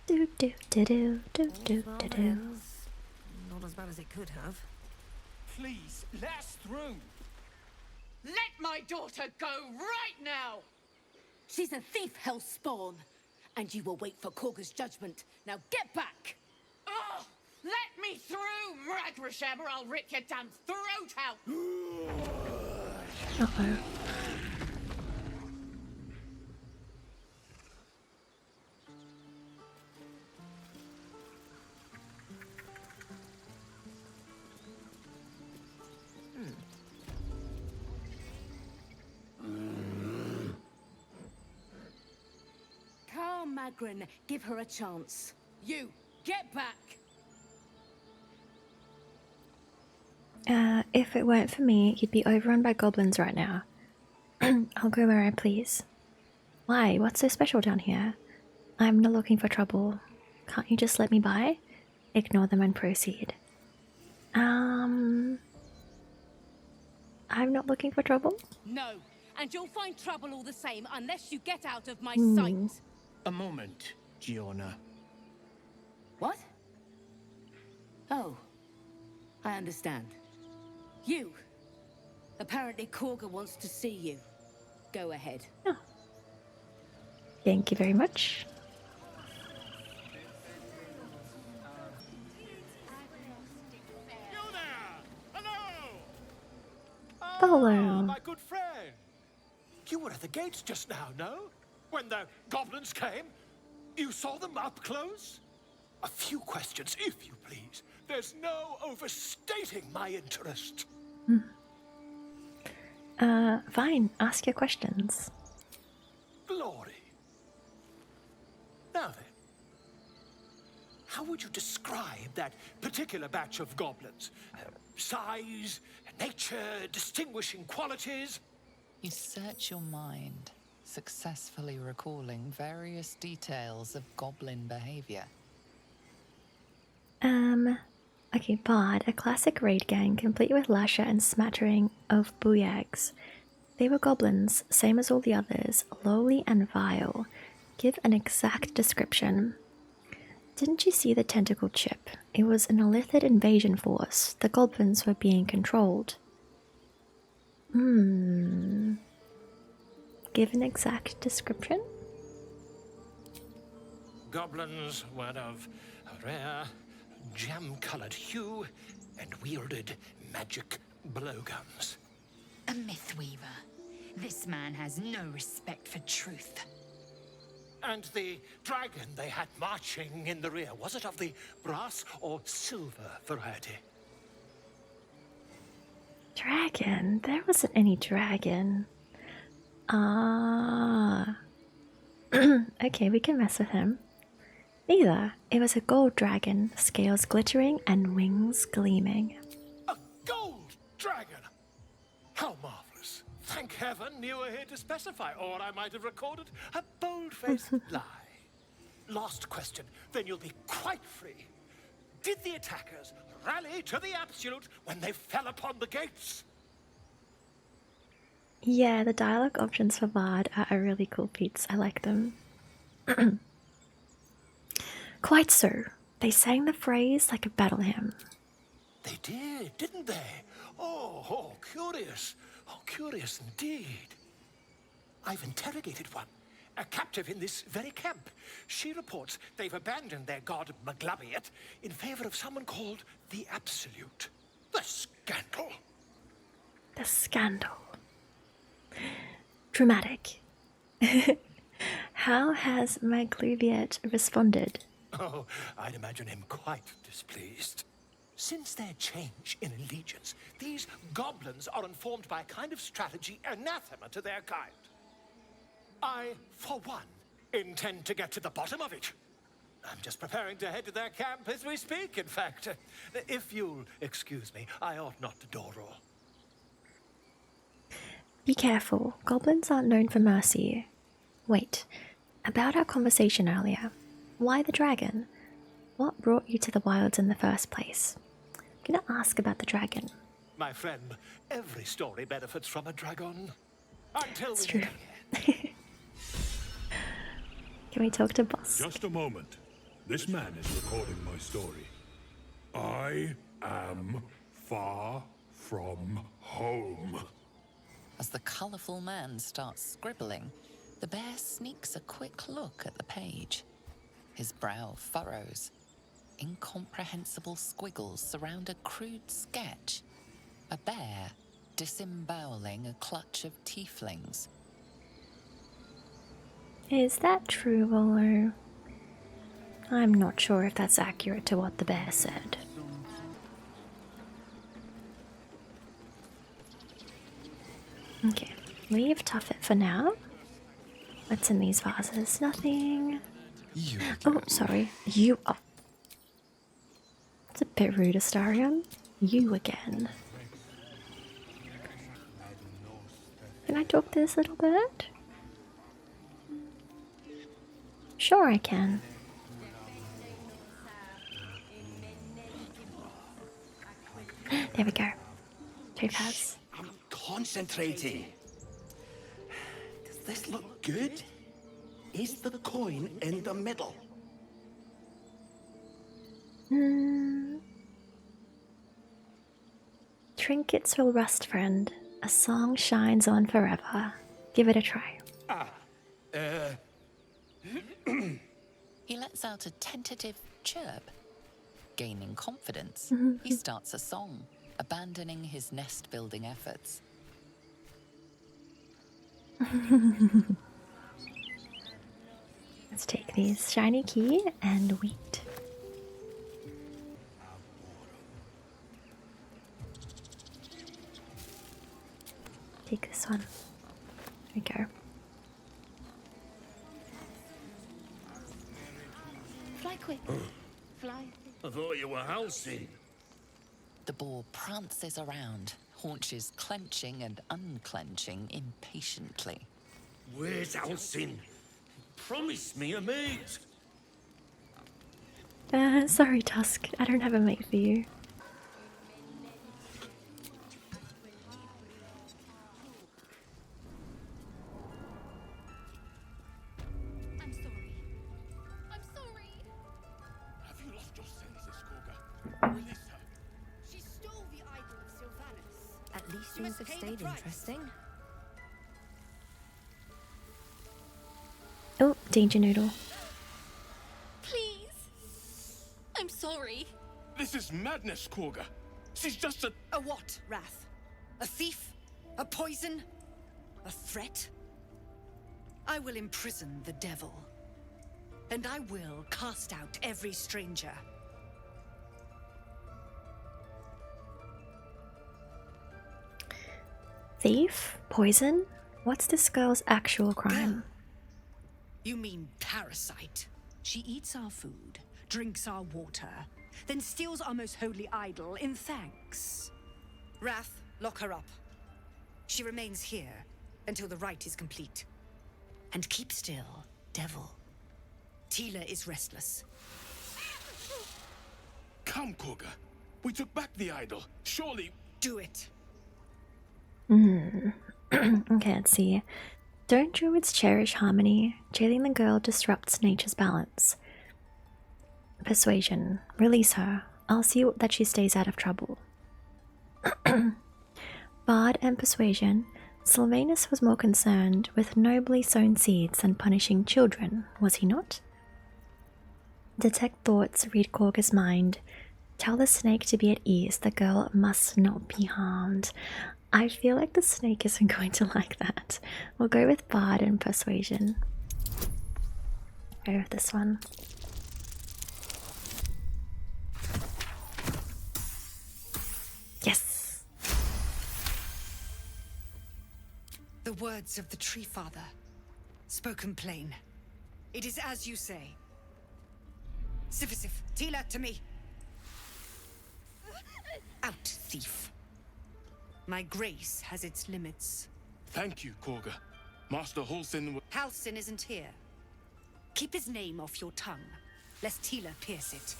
Do do do do do do do do. Not as bad as it could have. Please, let us through. Let my daughter go right now! She's a thief, hell spawn. And you will wait for Kagha's judgment. Now get back! Oh, let me through, Mragrasham, or I'll rip your damn throat out! Uh-oh. Calm, Magrin. Give her a chance. You, get back! If it weren't for me, you'd be overrun by goblins right now. I'll go where I please. Why? What's so special down here? I'm not looking for trouble. Can't you just let me by? Ignore them and proceed. I'm not looking for trouble? No, and you'll find trouble all the same unless you get out of my Hmm. sight. A moment, Giona. What? Oh, I understand. You. Apparently Kagha wants to see you. Go ahead. Oh. Thank you very much. You there! Hello! Baldur. My good friend. You were at the gates just now, no? When the goblins came? You saw them up close? A few questions, if you please. There's no overstating my interest. Fine. Ask your questions. Glory. Now then, how would you describe that particular batch of goblins? Size, nature, distinguishing qualities? You search your mind, successfully recalling various details of goblin behavior. Okay, Bard, a classic raid gang complete with lasher and smattering of booyags. They were goblins, same as all the others, lowly and vile. Give an exact description. Didn't you see the tentacle chip? It was an illithid invasion force. The goblins were being controlled. Give an exact description? Goblins were of a rare, jam-colored hue and wielded magic blowguns. A myth weaver. This man has no respect for truth. And the dragon they had marching in the rear, was it of the brass or silver variety? Dragon? There wasn't any dragon. Ah. Okay, we can mess with him. Neither. It was a gold dragon, scales glittering and wings gleaming. A gold dragon! How marvelous. Thank heaven you were here to specify, or I might have recorded a bold-faced lie. Last question, then you'll be quite free. Did the attackers rally to the absolute when they fell upon the gates? Yeah, the dialogue options for Bard are really cool feats. I like them. Quite so. They sang the phrase like a battle hymn. They did, didn't they? Oh, curious. Oh, curious indeed. I've interrogated one, a captive in this very camp. She reports they've abandoned their god Maglabiet in favor of someone called the Absolute. The scandal. The scandal. Dramatic. How has Maglabiet responded? Oh, I'd imagine him quite displeased. Since their change in allegiance, these goblins are informed by a kind of strategy anathema to their kind. I, for one, intend to get to the bottom of it. I'm just preparing to head to their camp as we speak, in fact. If you'll excuse me, I ought not to door roll. Be careful. Goblins aren't known for mercy. Wait. About our conversation earlier. Why the dragon? What brought you to the wilds in the first place? I'm gonna ask about the dragon. My friend, every story benefits from a dragon. Until It's we true. Can we talk to Boss? Just a moment. This man is recording my story. I am far from home. As the colourful man starts scribbling, the bear sneaks a quick look at the page. His brow furrows. Incomprehensible squiggles surround a crude sketch. A bear disemboweling a clutch of tieflings. Is that true, Volo? I'm not sure if that's accurate to what the bear said. Okay, leave Tuffet for now. What's in these vases? Nothing. Oh, sorry. You. Oh. It's a bit rude, Astarion. You again. Can I talk to this little bird? Sure, I can. There we go. Topaz. I'm concentrating. Does this look good? Is the coin in the middle? Trinkets will rust, friend. A song shines on forever. Give it a try. He lets out a tentative chirp. Gaining confidence, he starts a song, abandoning his nest-building efforts. Let's take these shiny key and wheat. Take this one. There we go. Fly quick. Fly. I thought you were housing. The boar prances around, haunches clenching and unclenching impatiently. Where's Alcin? Promise me a mate. Sorry, Tusk. I don't have a mate for you. I'm sorry. I'm sorry. Have you lost your senses, Kagha? Release her. She stole the idol of Sylvanus. At least You things must have pay the stayed price. interesting. Oh, danger noodle. Please. I'm sorry. This is madness, Kagha. She's just a... A what, Wrath? A thief? A poison? A threat? I will imprison the devil. And I will cast out every stranger. Thief? Poison? What's this girl's actual crime? You mean parasite? She eats our food, drinks our water, then steals our most holy idol in thanks. Wrath, lock her up. She remains here until the rite is complete. And keep still, devil. Tila is restless. Come, Kagha. We took back the idol. Surely... Do it. Okay, let's see. Don't druids cherish harmony? Jailing the girl disrupts nature's balance. Persuasion. Release her. I'll see that she stays out of trouble. Bard and persuasion. Sylvanus was more concerned with nobly sown seeds than punishing children, was he not? Detect thoughts, read Kagha's mind. Tell the snake to be at ease. The girl must not be harmed. I feel like the snake isn't going to like that. We'll go with Bard and Persuasion. Go with this one. Yes! The words of the Tree Father, spoken plain. It is as you say. Sifisif, Tila, to me. Out, thief. My grace has its limits. Thank you, Kagha. Master Halsin... Halsin isn't here. Keep his name off your tongue, lest Tila pierce it.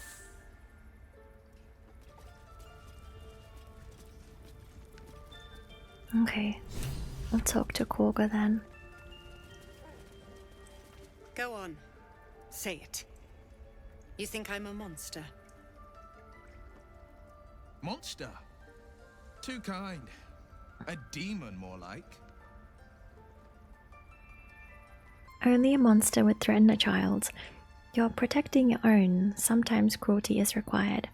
Okay, I'll talk to Kagha then. Go on. Say it. You think I'm a monster? Monster? Too kind. A demon, more like. Only a monster would threaten a child. You're protecting your own. Sometimes cruelty is required.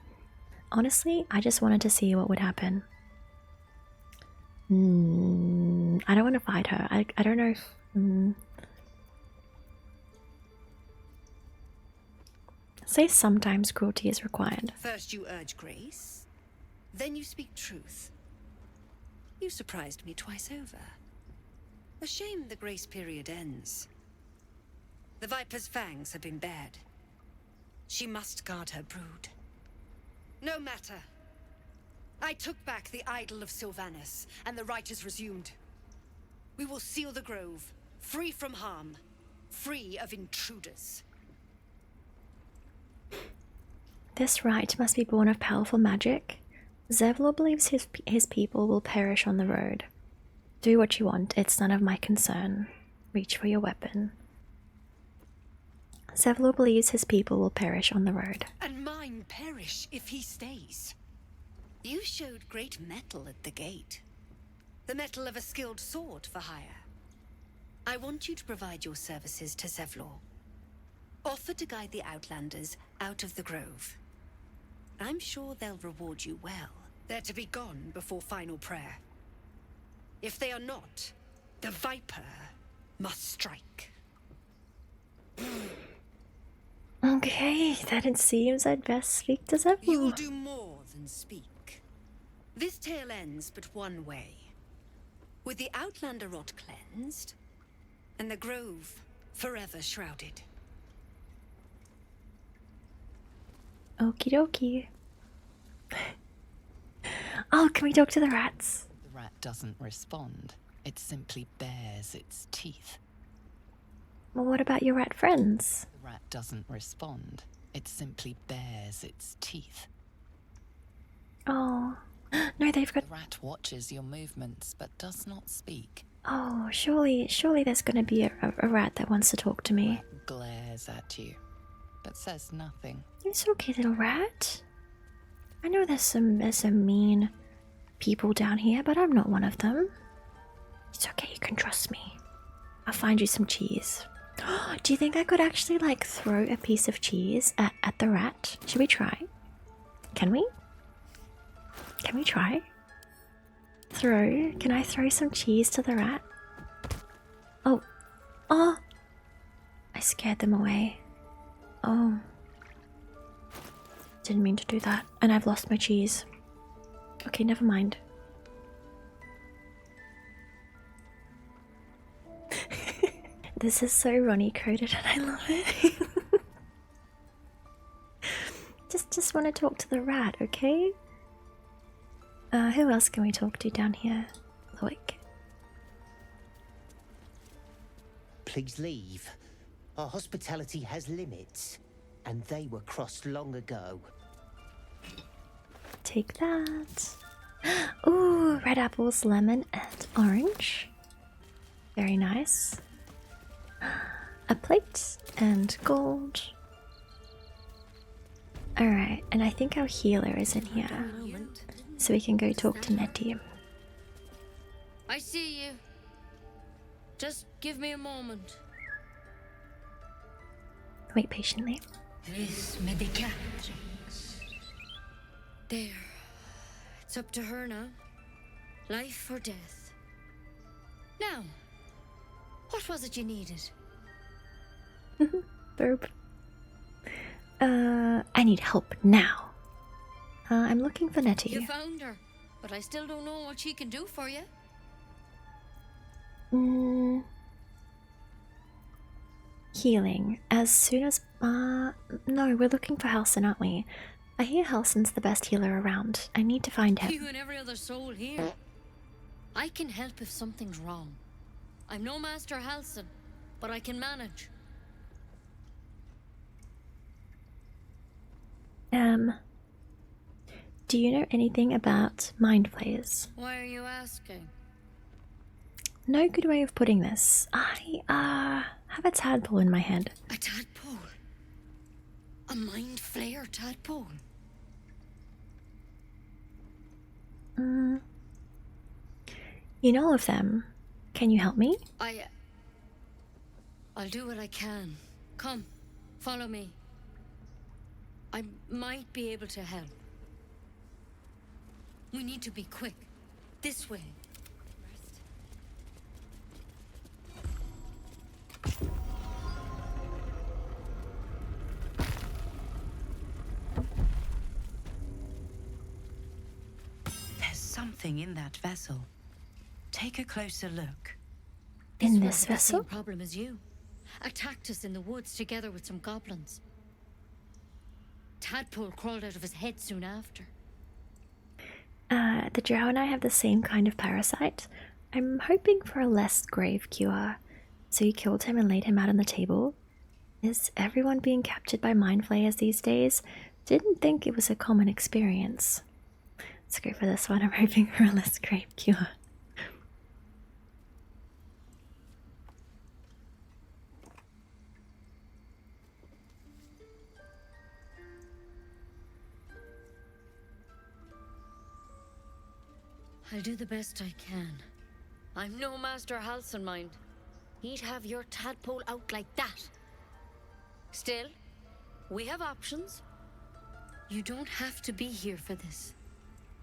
Honestly, I just wanted to see what would happen. I don't want to fight her. I don't know if... Say sometimes cruelty is required. First you urge grace, then you speak truth. You surprised me twice over. A shame the grace period ends. The Viper's fangs have been bared. She must guard her brood. No matter. I took back the idol of Sylvanas, and the rite is resumed. We will seal the grove, free from harm, free of intruders. This rite must be born of powerful magic. Zevlor believes his people will perish on the road. Do what you want, it's none of my concern. Reach for your weapon. Zevlor believes his people will perish on the road. And mine perish if he stays. You showed great mettle at the gate. The mettle of a skilled sword for hire. I want you to provide your services to Zevlor. Offer to guide the Outlanders out of the grove. I'm sure they'll reward you well. They're to be gone before final prayer. If they are not, the Viper must strike. Okay, then it seems I'd best speak to Zevlor. You will do more than speak. This tale ends but one way. With the Outlander rot cleansed, and the grove forever shrouded. Okie dokie. Oh, can we talk to the rats? The rat doesn't respond. It simply bares its teeth. Well, what about your rat friends? The rat doesn't respond. It simply bares its teeth. Oh, no, they've got... The rat watches your movements but does not speak. Oh, surely there's gonna be a rat that wants to talk to me. Rat glares at you, but says nothing. It's okay, little rat. I know there's some mean people down here, but I'm not one of them. It's okay, you can trust me. I'll find you some cheese. Do you think I could actually, like, throw a piece of cheese at the rat? Should we try? Can we? Can we try? Can I throw some cheese to the rat? Oh. Oh! I scared them away. Oh. Didn't mean to do that. And I've lost my cheese. Okay, never mind. This is so Ronnie coded and I love it. just want to talk to the rat, okay? Who else can we talk to down here? Loic. Please leave. Our hospitality has limits, and they were crossed long ago. Take that. Ooh, red apples, lemon, and orange. Very nice. A plate and gold. Alright, and I think our healer is in here. So we can go talk to Nettie. I see you. Just give me a moment. Wait patiently. This medicatrix. There. It's up to her now. Life or death. Now, what was it you needed? Verb. I need help now. I'm looking for Nettie. You found her, but I still don't know what she can do for you. Healing. As soon as... no, we're looking for Halson, aren't we? I hear Halson's the best healer around. I need to find him. You and every other soul here. I can help if something's wrong. I'm no Master Halson, but I can manage. Do you know anything about mind flayers? Why are you asking? No good way of putting this. I have a tadpole in my head. A tadpole? A mind flayer tadpole? You know of them. Can you help me? I'll do what I can. Come, follow me. I might be able to help. We need to be quick. This way. There's something in that vessel. Take a closer look. In was this the vessel? same problem as you. Attacked us in the woods together with some goblins. Tadpole crawled out of his head soon after. The drow and I have the same kind of parasite. I'm hoping for a less grave cure. So you killed him and laid him out on the table? Is everyone being captured by mind flayers these days? Didn't think it was a common experience. Let's go for this one. I'm hoping for a less grave cure. I'll do the best I can. I'm no Master Halcyon, mind. He'd have your tadpole out like that. Still, we have options. You don't have to be here for this.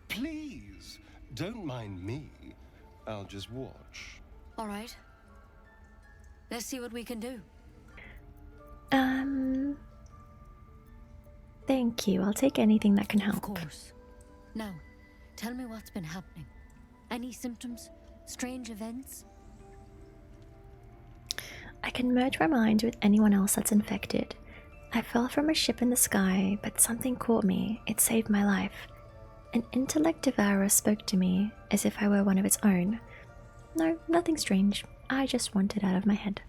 Please, don't mind me. I'll just watch. All right. Let's see what we can do. Thank you. I'll take anything that can help. Of course. Now, tell me what's been happening. Any symptoms? Strange events? I can merge my mind with anyone else that's infected. I fell from a ship in the sky, but something caught me. It saved my life. An intellect devourer spoke to me as if I were one of its own. No, nothing strange. I just want it out of my head.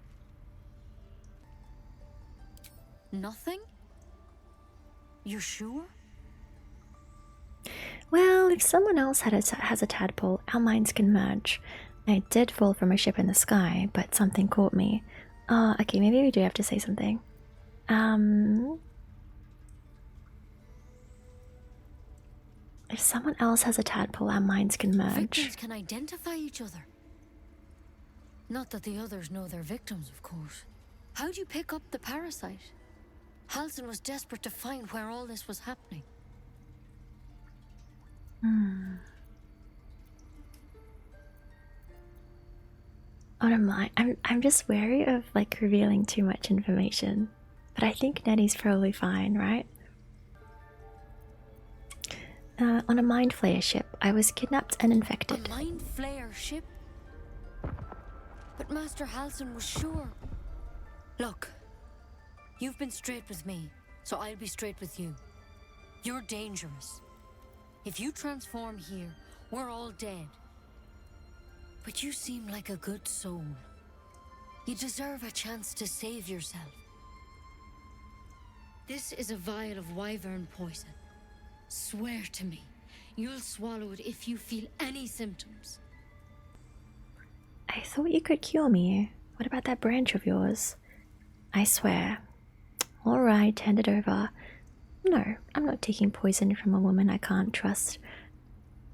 Nothing? You're sure? Well, if someone else has a tadpole, our minds can merge. I did fall from a ship in the sky, but something caught me. Okay, maybe we do have to say something. If someone else has a tadpole, our minds can merge. Victims can identify each other. Not that the others know they're victims, of course. How'd you pick up the parasite? Halcyon was desperate to find where all this was happening. Oh, I'm just wary of like revealing too much information, but I think Nettie's probably fine, right? On a mind flayer ship, I was kidnapped and infected. A mind flayer ship? But Master Halcyon was sure. Look, you've been straight with me, so I'll be straight with you. You're dangerous. If you transform here, we're all dead. But you seem like a good soul. You deserve a chance to save yourself. This is a vial of wyvern poison. Swear to me, you'll swallow it if you feel any symptoms. I thought you could cure me. What about that branch of yours? I swear. Alright, hand it over. No, I'm not taking poison from a woman I can't trust.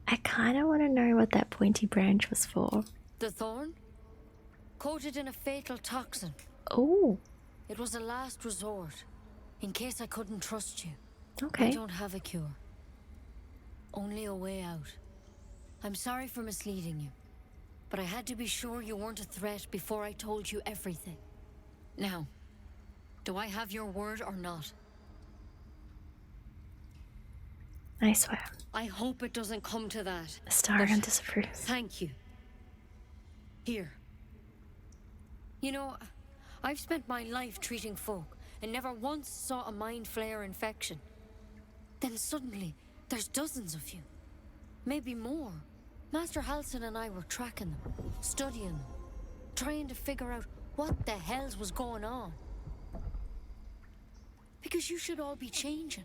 I kinda want to know what that pointy branch was for. The thorn? Coated in a fatal toxin. Oh. It was a last resort, in case I couldn't trust you. Okay. I don't have a cure. Only a way out. I'm sorry for misleading you, but I had to be sure you weren't a threat before I told you everything. Now, do I have your word or not? I swear. I hope it doesn't come to that. Astarion disapproves. Thank you. Here. You know, I've spent my life treating folk and never once saw a mind flayer infection. Then suddenly, there's dozens of you. Maybe more. Master Halcyon and I were tracking them, studying them, trying to figure out what the hells was going on. Because you should all be changing.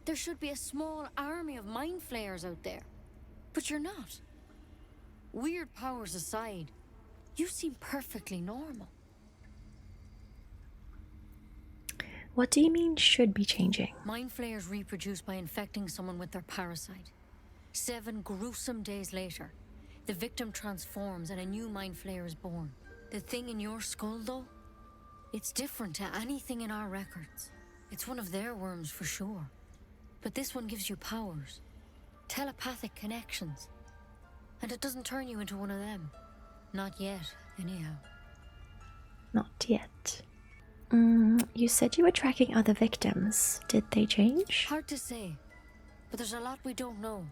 There should be a small army of mind flayers out there. But you're not. Weird powers aside, you seem perfectly normal. What do you mean should be changing? Mind flayers reproduce by infecting someone with their parasite. 7 gruesome days later, the victim transforms and a new mind flayer is born. The thing in your skull, though, it's different to anything in our records. It's one of their worms for sure. But this one gives you powers, telepathic connections. And it doesn't turn you into one of them. Not yet, anyhow. Not yet. You said you were tracking other victims. Did they change? Hard to say, but there's a lot we don't know.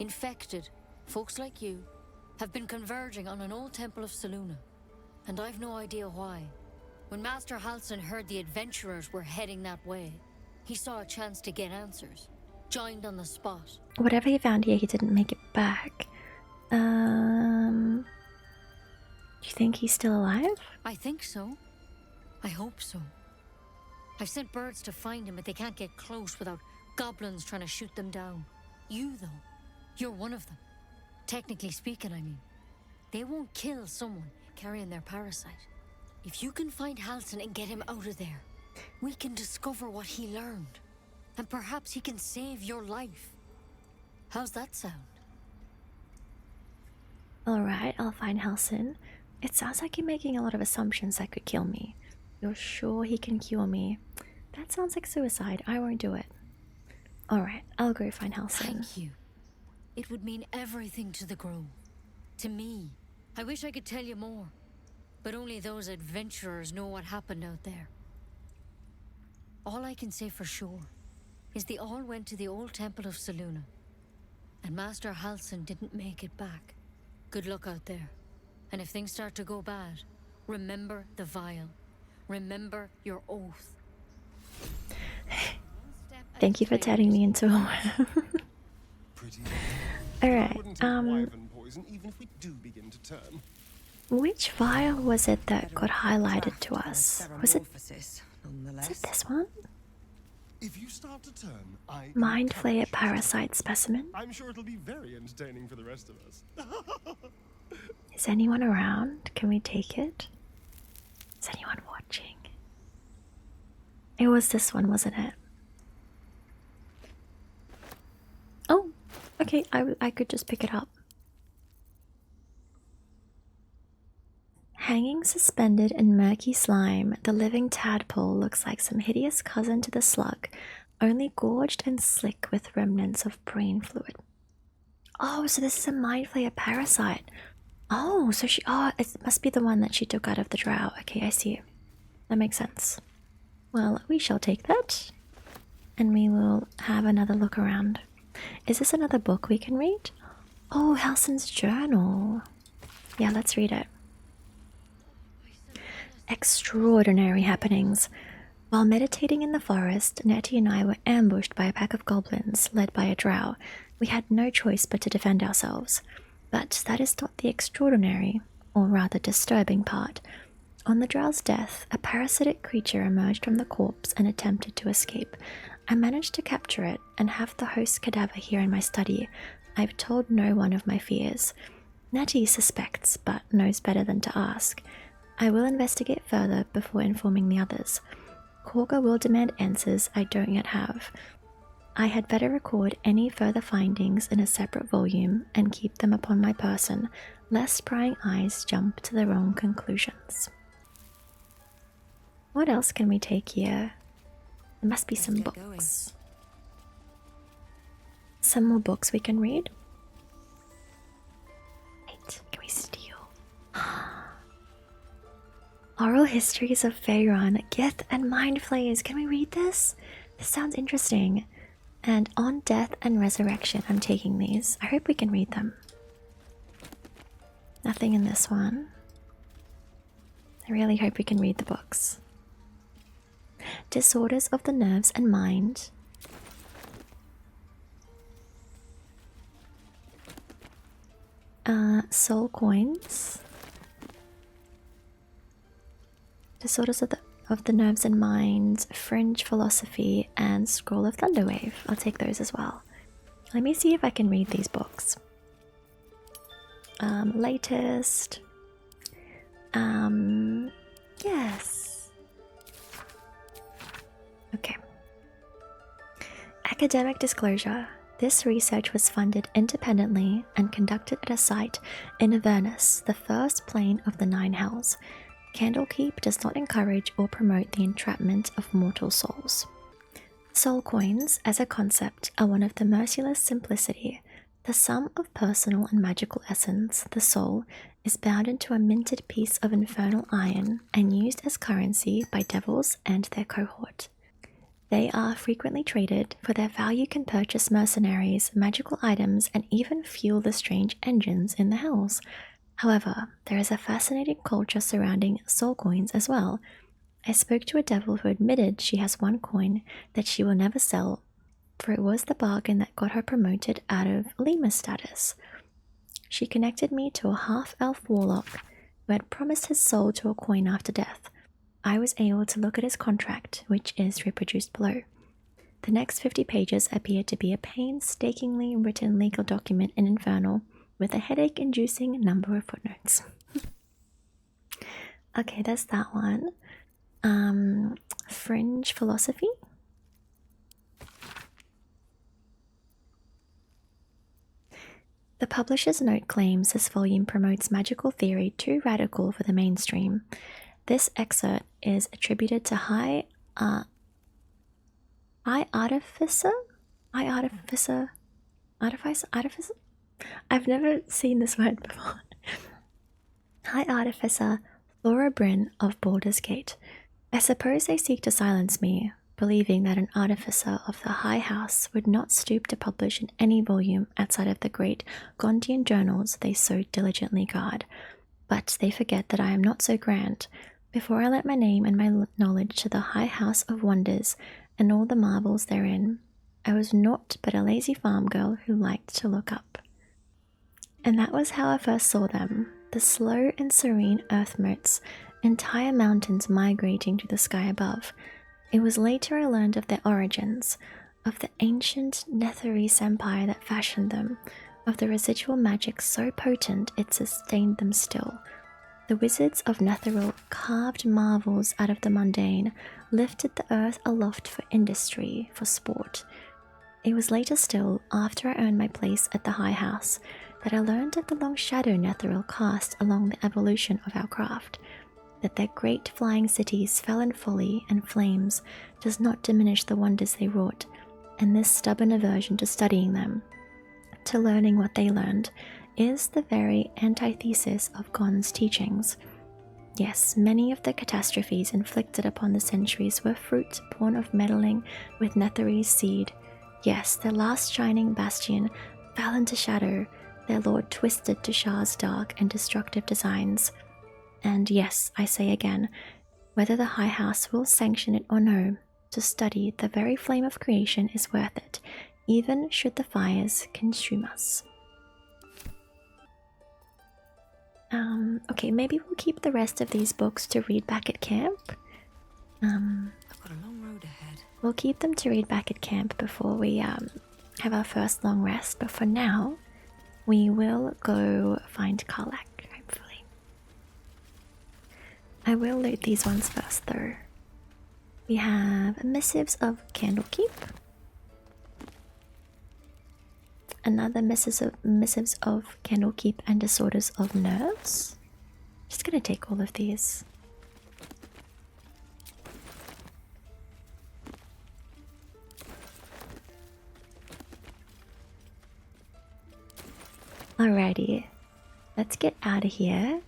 Infected, folks like you, have been converging on an old temple of Selûne, and I've no idea why. When Master Halsin heard the adventurers were heading that way, he saw a chance to get answers. Joined on the spot. Whatever he found here, he didn't make it back. Do you think he's still alive? I think so. I hope so. I've sent birds to find him, but they can't get close without goblins trying to shoot them down. You, though, you're one of them. Technically speaking, I mean. They won't kill someone carrying their parasite. If you can find Halsin and get him out of there, we can discover what he learned. And perhaps he can save your life. How's that sound? Alright, I'll find Halsin. It sounds like you're making a lot of assumptions that could kill me. You're sure he can cure me? That sounds like suicide. I won't do it. Alright, I'll go find Halsin. Thank you. It would mean everything to the Grove. To me. I wish I could tell you more. But only those adventurers know what happened out there. All I can say for sure is they all went to the old temple of Selûne. And Master Halsin didn't make it back. Good luck out there. And if things start to go bad, remember the vial. Remember your oath. Thank you for turning me into a Alright, which vial was it that got highlighted to us? Was it this one? If you start to turn, Mind Flayer Parasite Specimen? I'm sure it'll be very entertaining for the rest of us. Is anyone around? Can we take it? Is anyone watching? It was this one, wasn't it? Oh, okay, I could just pick it up. Hanging suspended in murky slime, the living tadpole looks like some hideous cousin to the slug, only gorged and slick with remnants of brain fluid. Oh, so this is a Mind Flayer parasite. Oh, so it must be the one that she took out of the drow. Okay, I see. That makes sense. Well, we shall take that, and we will have another look around. Is this another book we can read? Oh, Halsin's journal. Yeah, let's read it. Extraordinary happenings. While meditating in the forest, Nettie and I were ambushed by a pack of goblins led by a drow. We had no choice but to defend ourselves. But that is not the extraordinary, or rather disturbing part. On the drow's death, a parasitic creature emerged from the corpse and attempted to escape. I managed to capture it and have the host's cadaver here in my study. I've told no one of my fears. Nettie suspects, but knows better than to ask. I will investigate further before informing the others. Kagha will demand answers I don't yet have. I had better record any further findings in a separate volume and keep them upon my person, lest prying eyes jump to the wrong conclusions. What else can we take here? There must be some books. Some more books we can read. Wait, can we steal? Oral Histories of Faerun, Gith, and Mind Flayers. Can we read this? This sounds interesting. And On Death and Resurrection. I'm taking these. I hope we can read them. Nothing in this one. I really hope we can read the books. Disorders of the Nerves and Mind. Soul Coins. Disorders of the Nerves and Mind, Fringe Philosophy, and Scroll of Thunderwave. I'll take those as well. Let me see if I can read these books. Latest. Yes. Okay. Academic disclosure. This research was funded independently and conducted at a site in Avernus, the first plane of the Nine Hells. Candlekeep does not encourage or promote the entrapment of mortal souls. Soul coins, as a concept, are one of the merciless simplicity. The sum of personal and magical essence, the soul, is bound into a minted piece of infernal iron and used as currency by devils and their cohort. They are frequently traded, for their value can purchase mercenaries, magical items, and even fuel the strange engines in the hells. However, there is a fascinating culture surrounding soul coins as well. I spoke to a devil who admitted she has one coin that she will never sell, for it was the bargain that got her promoted out of lemur status. She connected me to a half-elf warlock who had promised his soul to a coin after death. I was able to look at his contract, which is reproduced below. The next 50 pages appeared to be a painstakingly written legal document in Infernal, with a headache-inducing number of footnotes. Okay, there's that one. Fringe philosophy. The publisher's note claims this volume promotes magical theory too radical for the mainstream. This excerpt is attributed to High Artificer? I've never seen this word before. High Artificer Laura Bryn of Baldur's Gate. I suppose they seek to silence me, believing that an artificer of the High House would not stoop to publish in any volume outside of the great Gondian journals they so diligently guard. But they forget that I am not so grand. Before I lent my name and my knowledge to the High House of Wonders and all the marvels therein, I was naught but a lazy farm girl who liked to look up. And that was how I first saw them, the slow and serene earth motes, entire mountains migrating to the sky above. It was later I learned of their origins, of the ancient Netherese empire that fashioned them, of the residual magic so potent it sustained them still. The wizards of Netheril carved marvels out of the mundane, lifted the earth aloft for industry, for sport. It was later still, after I earned my place at the High House, that I learned of the long shadow Netheril cast along the evolution of our craft, that their great flying cities fell in folly and flames does not diminish the wonders they wrought, and this stubborn aversion to studying them, to learning what they learned, is the very antithesis of Gon's teachings. Yes, many of the catastrophes inflicted upon the centuries were fruit born of meddling with Netherese seed. Yes, their last shining bastion fell into shadow, their lord twisted to Shah's dark and destructive designs. And yes, I say again, whether the High House will sanction it or no, to study the very flame of creation is worth it, even should the fires consume us. Okay, maybe we'll keep the rest of these books to read back at camp. I've got a long road ahead. We'll keep them to read back at camp before we have our first long rest, but for now, we will go find Karlach, hopefully. I will loot these ones first, though. We have Missives of Candlekeep. Another missives of Candlekeep and Disorders of Nerves. Just gonna take all of these. Alrighty, let's get out of here.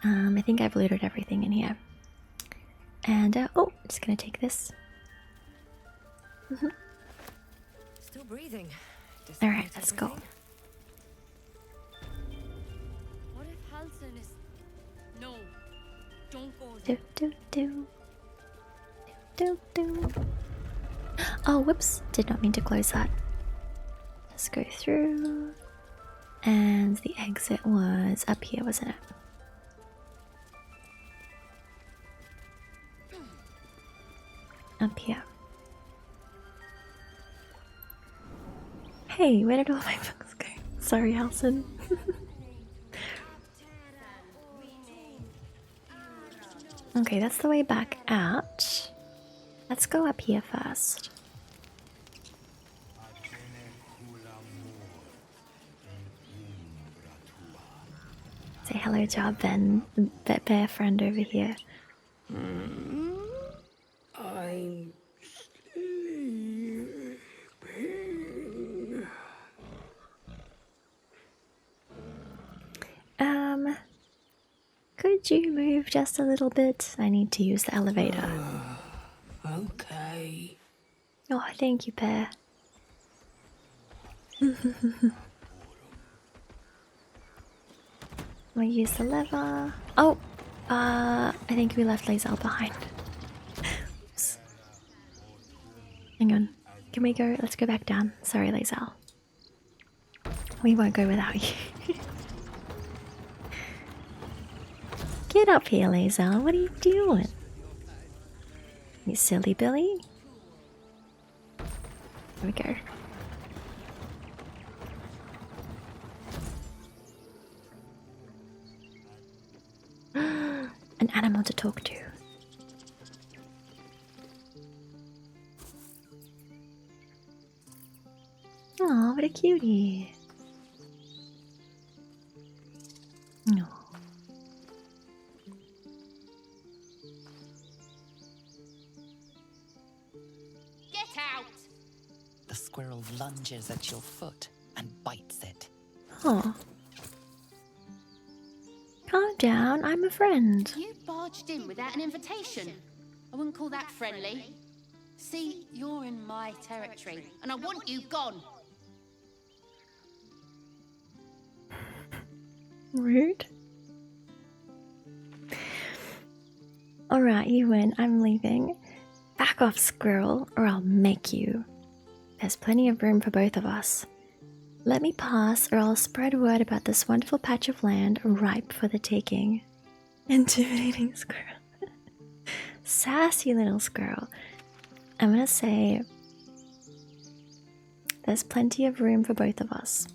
I think I've looted everything in here. And, oh, just gonna take this. Still breathing. Alright, let's go. What if Halson is... No, don't go there. Do. Oh, whoops, did not mean to close that. Let's go through. And the exit was up here, wasn't it? Up here. Hey, where did all my books go? Sorry, Halson. Okay, that's the way back out. Let's go up here first. Say hello to our bear friend over here. I'm sleeping. Could you move just a little bit? I need to use the elevator. Okay. Oh, thank you, Bear. We'll use the lever. Oh, I think we left Lae'zel behind. Oops. Hang on. Can we go? Let's go back down. Sorry, Lae'zel. We won't go without you. Get up here, Lae'zel. What are you doing? You silly Billy. There we go. An animal to talk to. Oh, what a cutie. No. Get out! The squirrel lunges at your foot and bites it. Oh. Calm down, I'm a friend. You barged in without an invitation. I wouldn't call that friendly. See, you're in my territory, and I want you gone. Rude. Alright, you win. I'm leaving. Back off, squirrel, or I'll make you. There's plenty of room for both of us. Let me pass, or I'll spread word about this wonderful patch of land ripe for the taking. Intimidating squirrel. Sassy little squirrel. I'm gonna say there's plenty of room for both of us.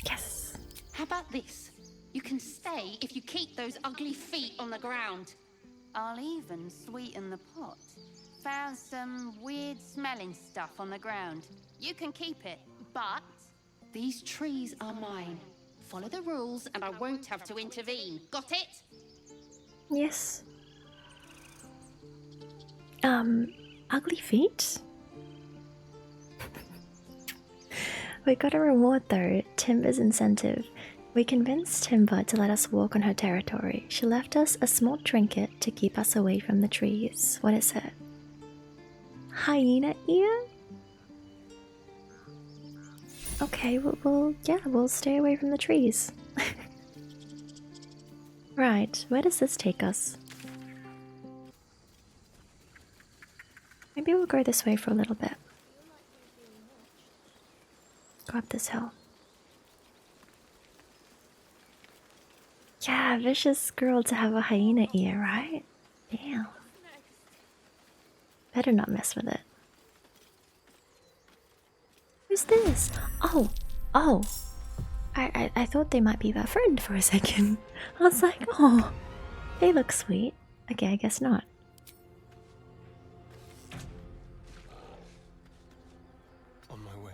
Yes. How about this? You can stay if you keep those ugly feet on the ground. I'll even sweeten the pot. Found some weird smelling stuff on the ground. You can keep it, but these trees are mine. Follow the rules and I won't have to intervene. Got it? Yes. Ugly feet? We got a reward though, Timber's incentive. We convinced Timber to let us walk on her territory. She left us a small trinket to keep us away from the trees. What is it? Hyena ear? Okay, we'll stay away from the trees. Right, where does this take us? Maybe we'll go this way for a little bit. Go up this hill. Yeah, vicious girl to have a hyena ear, right? Damn. Better not mess with it. Who's this? Oh, oh. I thought they might be our friend for a second. I was like, oh, they look sweet. Okay, I guess not. On my way.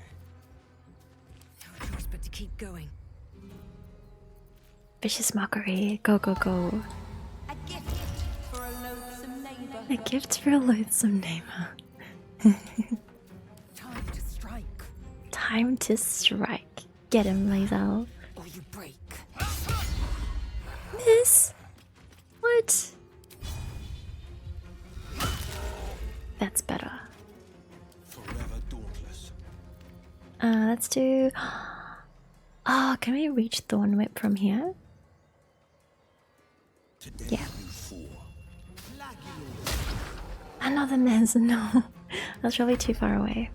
No choice but to keep going. Vicious mockery. Go, go, go. A gift for a loathsome neighbor. A gift for a loathsome neighbor. Time to strike. Time to strike. Get him, Lae'zel. Or you break. Miss? What? That's better. Forever dauntless. Let's do... Oh, can we reach Thorn Whip from here? Yeah. Another miss, no. That's probably too far away.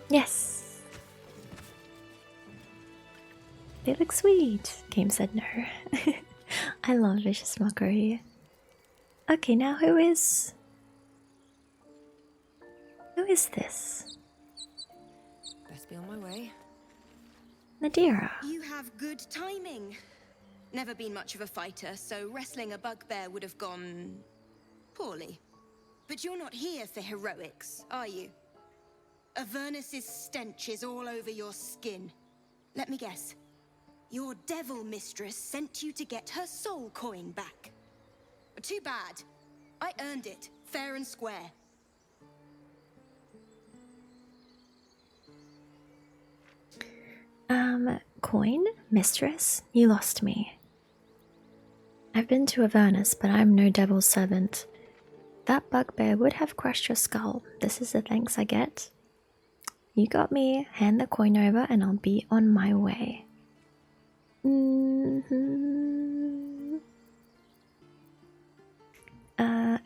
Yes! They look sweet. Game said no. I love vicious mockery. Okay, now who is this? Best be on my way. Nadira. You have good timing. Never been much of a fighter, so wrestling a bugbear would have gone poorly. But you're not here for heroics, are you? Avernus's stench is all over your skin. Let me guess. Your devil mistress sent you to get her soul coin back. Too bad. I earned it, fair and square. Coin? Mistress? You lost me. I've been to Avernus, but I'm no devil's servant. That bugbear would have crushed your skull. This is the thanks I get. You got me. Hand the coin over and I'll be on my way.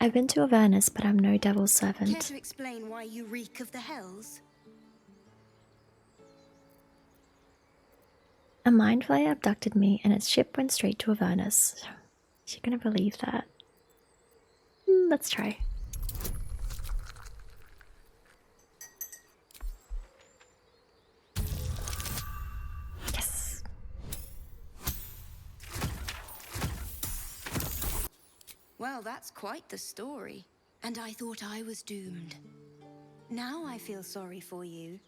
I've been to Avernus, but I'm no devil's servant. Care to explain why you reek of the hells? A mind flayer abducted me and its ship went straight to Avernus. Is she gonna believe that? Let's try. Yes. Well, that's quite the story. And I thought I was doomed. Now I feel sorry for you.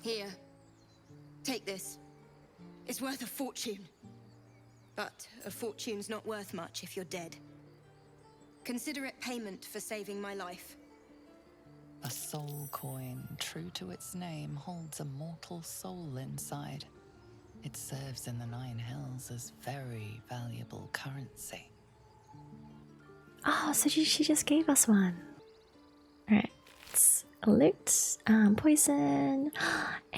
Here. Take this. It's worth a fortune. But a fortune's not worth much if you're dead. Consider it payment for saving my life. A soul coin, true to its name, holds a mortal soul inside. It serves in the Nine Hells as very valuable currency. Oh, so she just gave us one. Alright. It's loot, poison.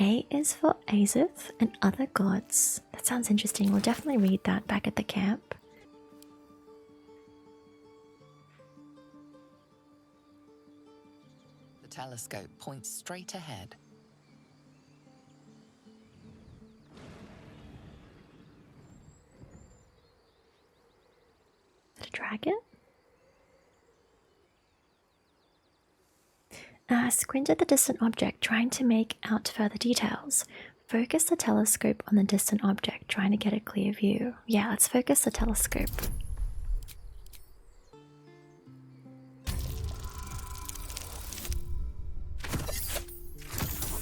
A is for Azuth and other gods. That sounds interesting. We'll definitely read that back at the camp. The telescope points straight ahead. Is it a dragon? Squint at the distant object, trying to make out further details. Focus the telescope on the distant object, trying to get a clear view. Yeah, let's focus the telescope.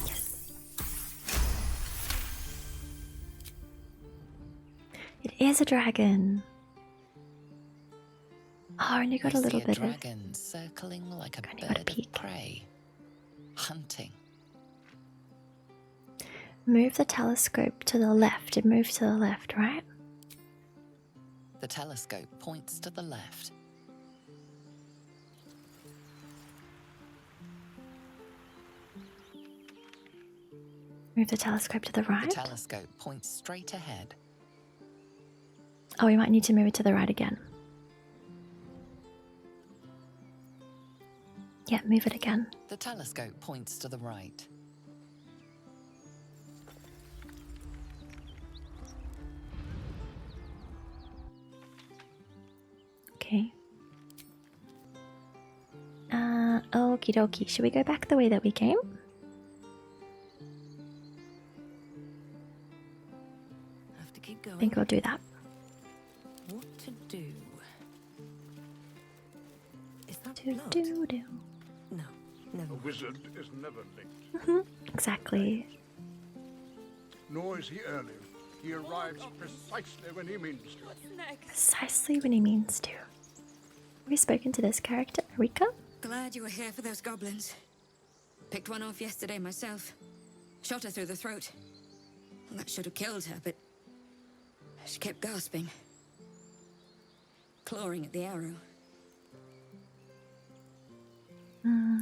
Yes. It is a dragon. Oh, and you got a little bit of dragon circling like a bird of prey, hunting. Move the telescope to the left. It moves to the left, right? The telescope points to the left. Move the telescope to the right. The telescope points straight ahead. Oh, we might need to move it to the right again. Yeah, move it again. The telescope points to the right. Okay. Okie dokie. Should we go back the way that we came? Have to keep going. I think we'll do that. What to do? Is that Do. No, never. A wizard is never late. Exactly. Nor is he early. He arrives precisely when he means to. What's next? Precisely when he means to. Have we spoken to this character, Rika? Glad you were here for those goblins. Picked one off yesterday myself. Shot her through the throat. Well, that should have killed her, but she kept gasping. Clawing at the arrow.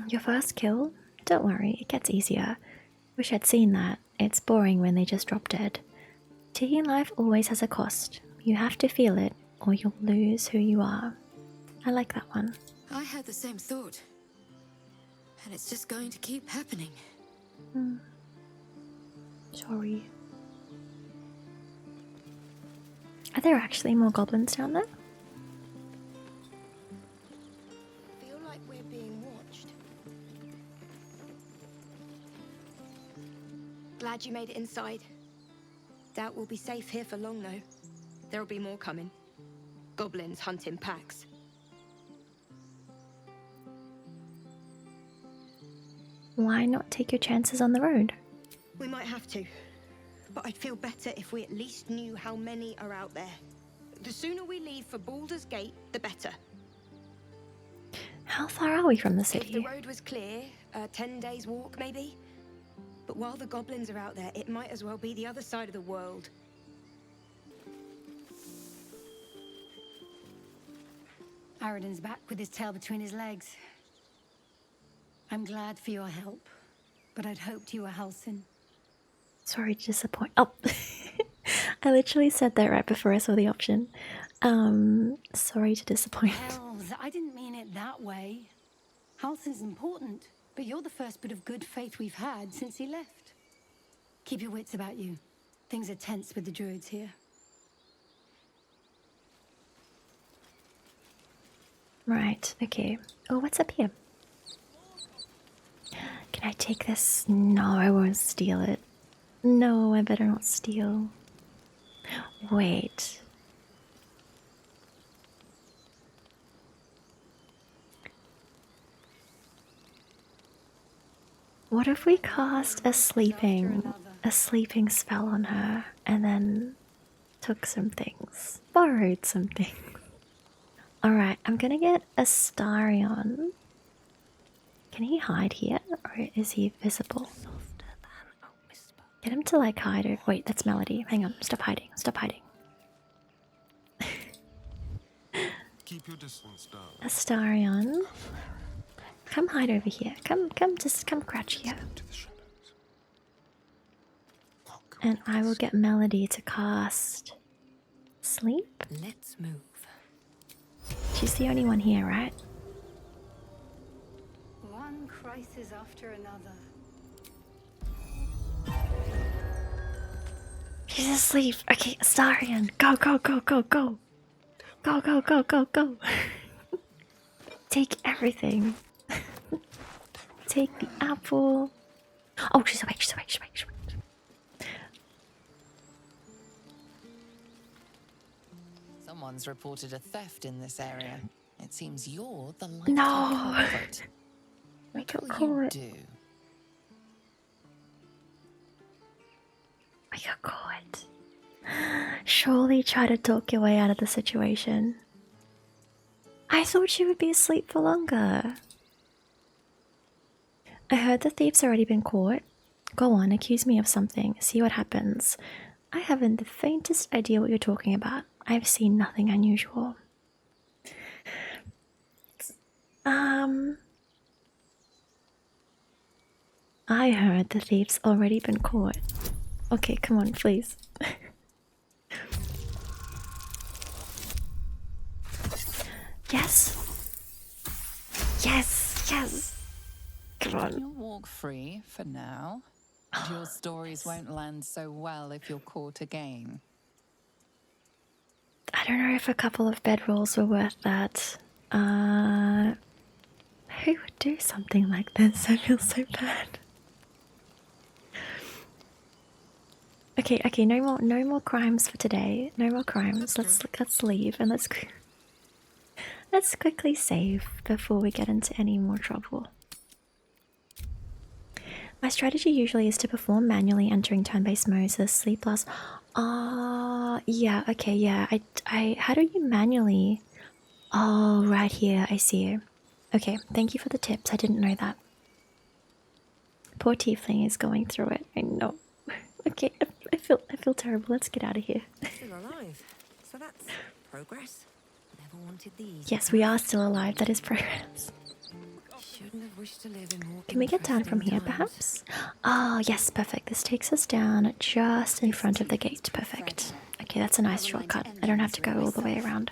Your first kill? Don't worry, it gets easier. Wish I'd seen that. It's boring when they just drop dead. Taking life always has a cost. You have to feel it, or you'll lose who you are. I like that one. I had the same thought. And it's just going to keep happening. Sorry. Are there actually more goblins down there? Feel like we're being watched. Glad you made it inside. Doubt we'll be safe here for long, though. There'll be more coming. Goblins hunt in packs. Why not take your chances on the road? We might have to. But I'd feel better if we at least knew how many are out there. The sooner we leave for Baldur's Gate, the better. How far are we from the If city? the road was clear, 10 days walk maybe. But while the goblins are out there, it might as well be the other side of the world. Aradin's back with his tail between his legs. I'm glad for your help, but I'd hoped you were Halsin. Sorry to disappoint. Oh, I literally said that right before I saw the option. Sorry to disappoint. Hells, I didn't mean it that way. Halsin's important, but you're the first bit of good faith we've had since he left. Keep your wits about you. Things are tense with the druids here. Right, okay. Oh, what's up here? Can I take this? No, I won't steal it. No, I better not steal. Wait. What if we cast a sleeping spell on her and then took some things, borrowed some things? Alright, I'm gonna get Astarion. Can he hide here or is he visible? Get him to like hide or wait, that's Melody. Hang on, stop hiding, stop hiding. Keep your distance down. Astarion. Come hide over here. Come crouch here. And I will get Melody to cast Sleep. Let's move. She's the only one here, right? One crisis after another. She's asleep. Okay, Astarion. Go, go, go, go, go. Go, go, go, go, go. Take everything. Take the apple. Oh, she's awake, she's awake, she's awake, she's awake. Someone's reported a theft in this area. It seems you're the likely No. culprit. What will you do? I got caught. Surely try to talk your way out of the situation. I thought she would be asleep for longer. I heard the thief's already been caught. Go on, accuse me of something. See what happens. I haven't the faintest idea what you're talking about. I've seen nothing unusual. I heard the thief's already been caught. Okay, come on, please. Yes. Yes, yes. Come on. You'll walk free for now. And your stories won't land so well if you're caught again. I don't know if a couple of bedrolls were worth that. Who would do something like this? I feel so bad. Okay, no more crimes for today. No more crimes. Let's leave and let's quickly save before we get into any more trouble. My strategy usually is to perform manually entering turn-based modes. So the sleep lasts. Yeah, okay, yeah. I how do you manually? Oh, right here. I see. Okay, thank you for the tips. I didn't know that. Poor tiefling is going through it. I know. Okay, I feel terrible. Let's get out of here. Still alive. So that's progress. Never wanted these. Yes, we are still alive. That is progress. Shouldn't have wished to live in more. Can we get down from here, perhaps? Oh, yes, perfect. This takes us down just in front of the gate. Perfect. Okay, that's a nice shortcut. I don't have to go all the way around.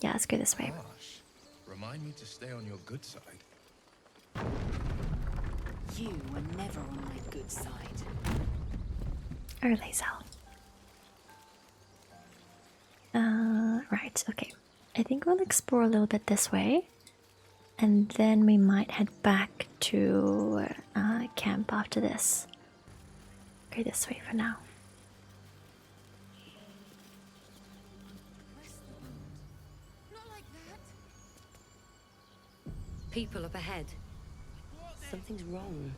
Yeah, let's go this way. Gosh, remind me to stay on your good side. You were never on my good side. Early Zal. Right, okay. I think we'll explore a little bit this way. And then we might head back to camp after this. Go this way for now. People up ahead. Something's wrong.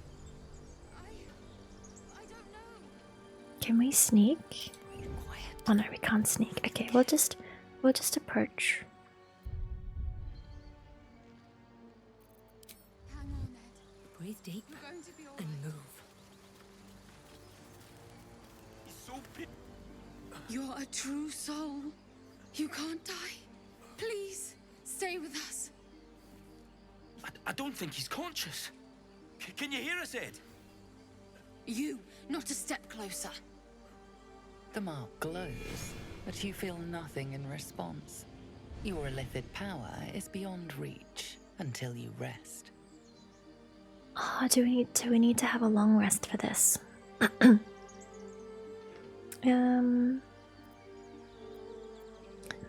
Can we sneak? Oh no, we can't sneak. Okay, we'll just approach. Breathe deep and move. You're a true soul. You can't die. Please, stay with us. I don't think he's conscious. Can you hear us, Ed? You, not a step closer. The mark glows, but you feel nothing in response. Your illithid power is beyond reach until you rest. Oh, do we need to have a long rest for this?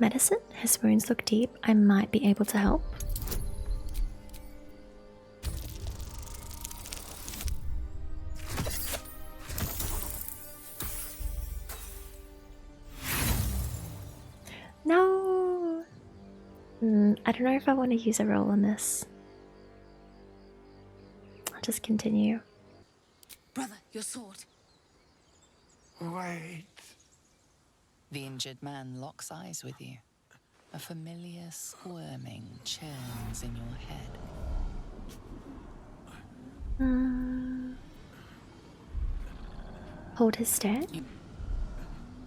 Medicine? His wounds look deep. I might be able to help. No! I don't know if I want to use a roll on this. I'll just continue. Brother, your sword. Wait. The injured man locks eyes with you. A familiar squirming churns in your head. Hold his stare.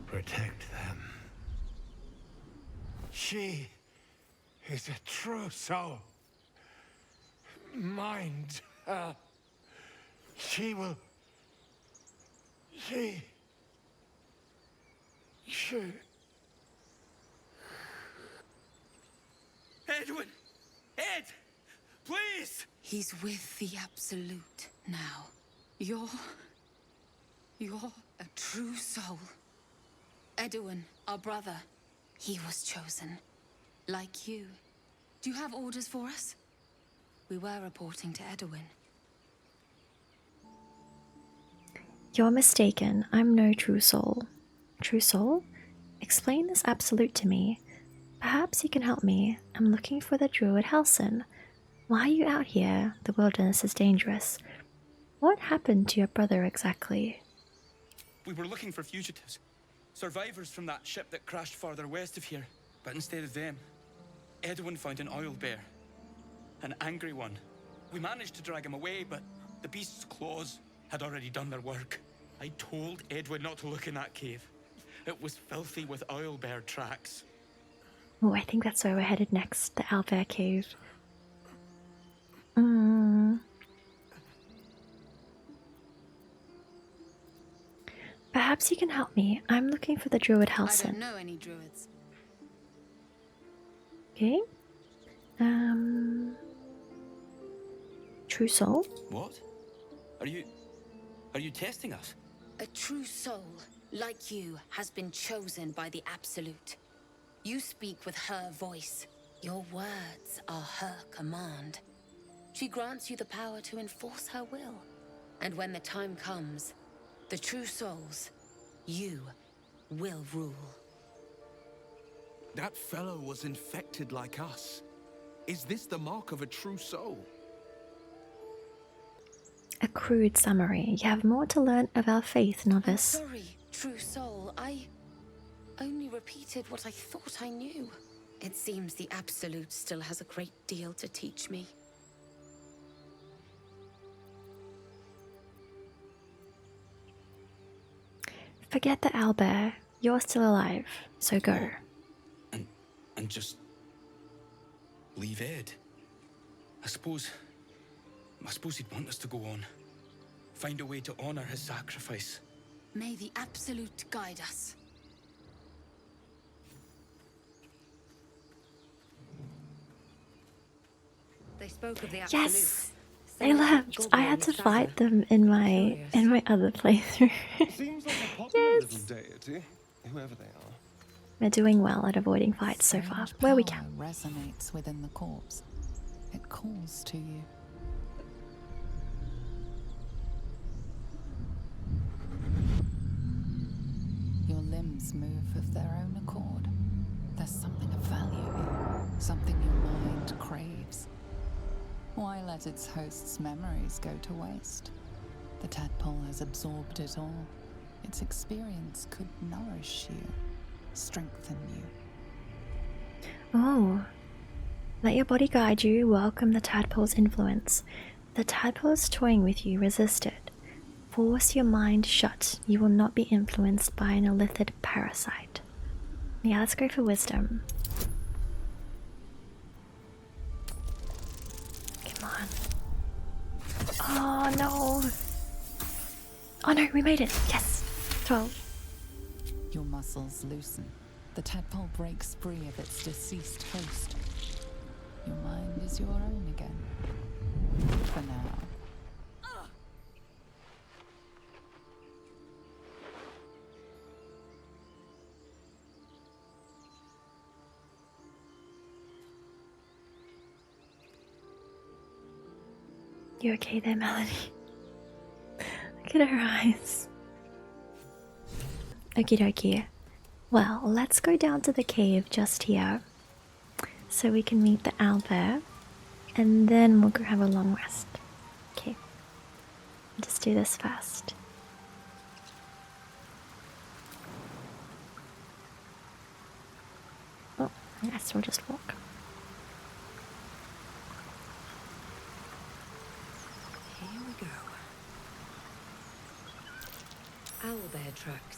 Protect them. She is a true soul. Mind her. She will... She... Edwin! Ed! Please! He's with the Absolute now. You're a true soul. Edwin, our brother, he was chosen. Like you. Do you have orders for us? We were reporting to Edwin. You're mistaken. I'm no true soul. True soul? Explain this absolute to me. Perhaps you can help me. I'm looking for the druid Halsin. Why are you out here? The wilderness is dangerous. What happened to your brother exactly? We were looking for fugitives. Survivors from that ship that crashed farther west of here. But instead of them, Edwin found an Owlbear. An angry one. We managed to drag him away, but the beast's claws had already done their work. I told Edwin not to look in that cave. It was filthy with Owlbear tracks. Oh, I think that's where we're headed next, the Owlbear cave. Perhaps you can help me. I'm looking for the druid Halsin. I don't know any druids. Okay. True soul? What? Are you testing us? A true soul, like you, has been chosen by the Absolute. You speak with her voice. Your words are her command. She grants you the power to enforce her will. And when the time comes, the true souls, you will rule. That fellow was infected like us. Is this the mark of a true soul? A crude summary. You have more to learn of our faith, novice. I'm sorry, true soul. I only repeated what I thought I knew. It seems the Absolute still has a great deal to teach me. Forget the Owlbear. You're still alive, so go. And just leave Ed. I suppose he'd want us to go on. Find a way to honor his sacrifice. May the Absolute guide us. They spoke of the Absolute. Yes! They left. I had to fight them in my other playthrough. Seems like a popular little deity, whoever they are. We're doing well at avoiding fights so far, where we can. Resonates within the corpse. It calls to you. Your limbs move of their own accord. There's something of value here, something your mind craves. Why let its host's memories go to waste? The tadpole has absorbed it all. Its experience could nourish you, strengthen you. Oh. Let your body guide you, welcome the tadpole's influence. The tadpole is toying with you, resist it. Force your mind shut, you will not be influenced by an illithid parasite. Yeah, let's go for wisdom. Come on. Oh no! Oh no, we made it! Yes! 12. Your muscles loosen. The tadpole breaks free of its deceased host. Your mind is your own again. For now. You okay there, Melanie? Look at her eyes. Okie dokie. Well, let's go down to the cave just here so we can meet the owlbear, and then we'll go have a long rest. Okay. Just do this fast. Oh, I guess we'll just walk. Here we go. Owlbear tracks.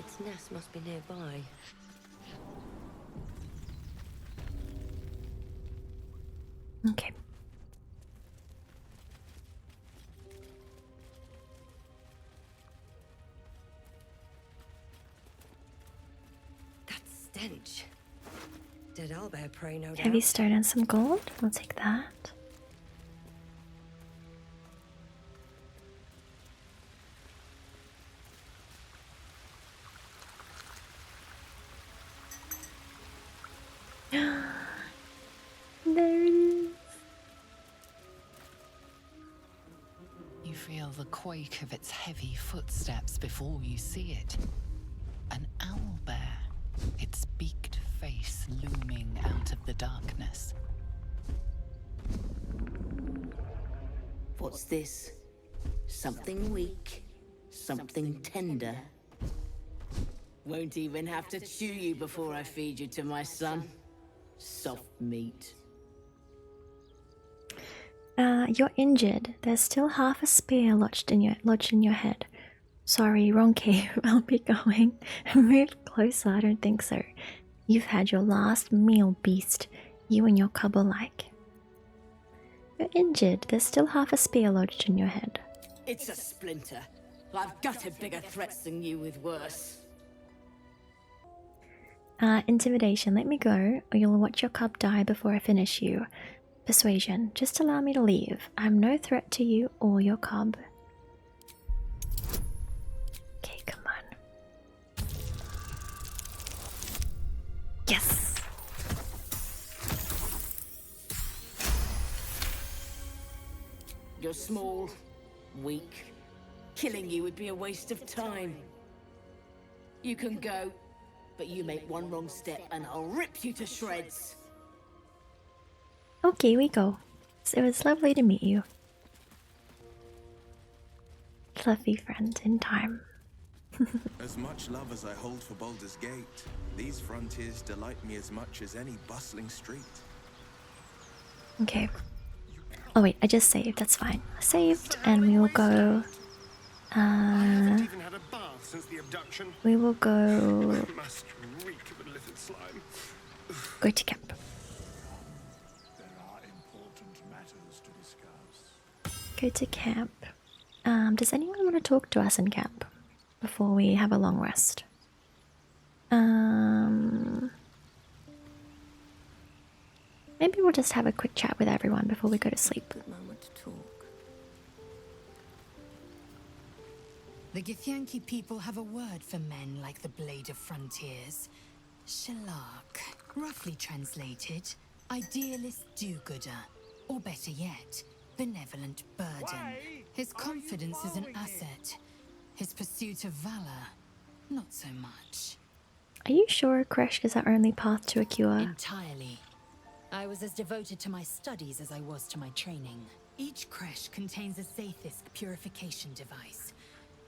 Its nest must be nearby. Okay. That stench. Dead owlbear prey, no doubt. Heavy stone and some gold. We'll take that. There it is. You feel the quake of its heavy footsteps before you see it. An owlbear, its beaked face looming out of the darkness. What's this? Something weak, something tender. Won't even have to chew you before I feed you to my son. Soft meat. You're injured. There's still half a spear lodged in your head. Sorry, wrong cave. I'll be going. Move closer, I don't think so. You've had your last meal, beast. You and your cub alike. You're injured. There's still half a spear lodged in your head. It's a splinter. I've gutted bigger threats than you with worse. Intimidation. Let me go, or you'll watch your cub die before I finish you. Persuasion. Just allow me to leave. I'm no threat to you or your cub. Okay, come on. Yes! You're small, weak. Killing you would be a waste of time. You can go, but you make one wrong step and I'll rip you to shreds. Okay, we go. It was lovely to meet you. Fluffy friend in time. As much love as I hold for Baldur's Gate, these frontiers delight me as much as any bustling street. Okay. Oh wait, I just saved, that's fine. I saved, and we will go... we will go... go to camp. Go to camp. Does anyone want to talk to us in camp before we have a long rest? Maybe we'll just have a quick chat with everyone before we go to sleep. Good moment to talk. The Githyanki people have a word for men like the Blade of Frontiers. Shalak, roughly translated, idealist do-gooder, or better yet, benevolent burden. His confidence is an asset. His pursuit of valor, not so much. Are you sure Kresh is our only path to a cure? Entirely. I was as devoted to my studies as I was to my training. Each Kresh contains a Zaithisk purification device.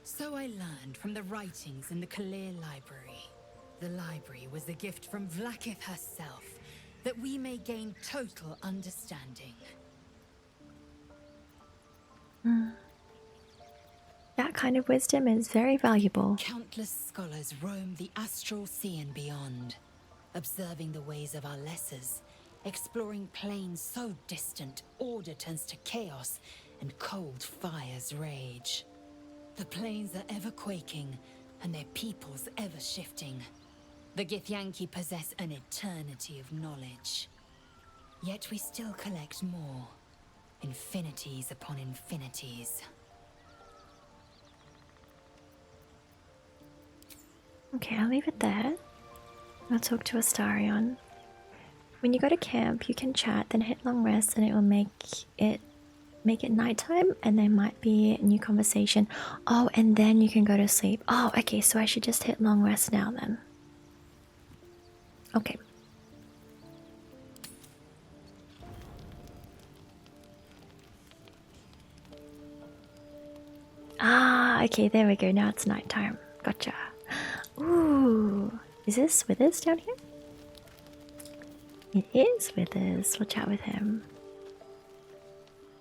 So I learned from the writings in the Kalir Library. The library was a gift from Vlaakith herself, that we may gain total understanding. That kind of wisdom is very valuable. Countless scholars roam the astral sea and beyond, observing the ways of our lessers, exploring planes so distant, order turns to chaos, and cold fires rage. The planes are ever quaking, and their peoples ever shifting. The Githyanki possess an eternity of knowledge. Yet we still collect more. Infinities upon infinities. Okay, I'll leave it there. I'll talk to Astarion. When you go to camp, you can chat, then hit long rest, and it will make it nighttime, and there might be a new conversation. Oh, and then you can go to sleep. Oh, okay, so I should just hit long rest now then. Okay. Ah, okay, there we go. Now it's nighttime. Gotcha. Ooh, is this Withers down here? It is Withers. We'll chat with him.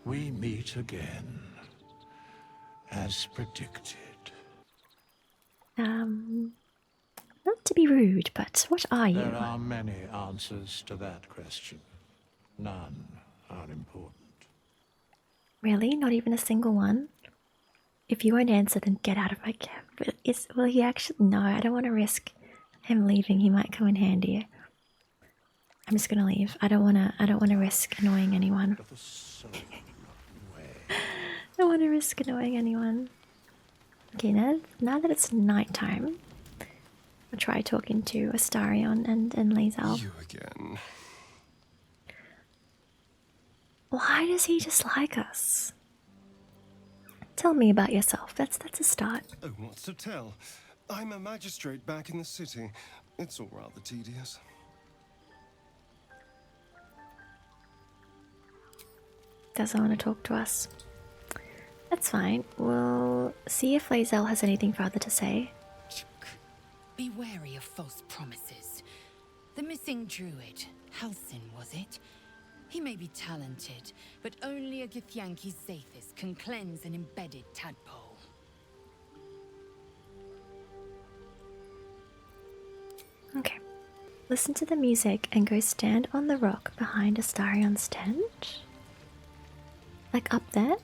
We meet again, as predicted. Not to be rude, but what are you? There are many answers to that question. None are important. Really? Not even a single one? If you won't answer, then get out of my camp. Will he actually? No, I don't want to risk him leaving. He might come in handy. I'm just gonna leave. I don't wanna risk annoying anyone. I don't wanna risk annoying anyone. Okay, now that it's nighttime, I'll try talking to Astarion and Lae'zel. You again. Why does he dislike us? Tell me about yourself. That's a start. Oh, what's to tell? I'm a magistrate back in the city. It's all rather tedious. Doesn't want to talk to us. That's fine. We'll see if Lae'zel has anything further to say. Be wary of false promises. The missing druid, Halsin, was it? He may be talented, but only a Githyanki Zaithis can cleanse an embedded tadpole. Okay. Listen to the music and go stand on the rock behind Astarion's tent? Like up there?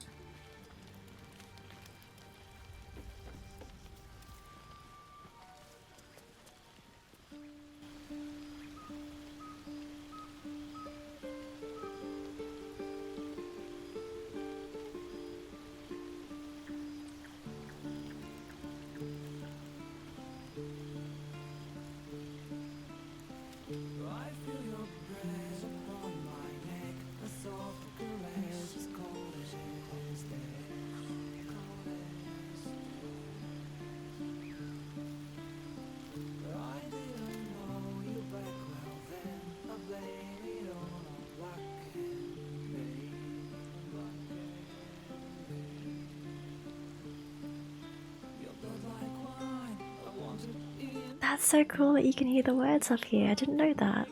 That's so cool that you can hear the words up here. I didn't know that.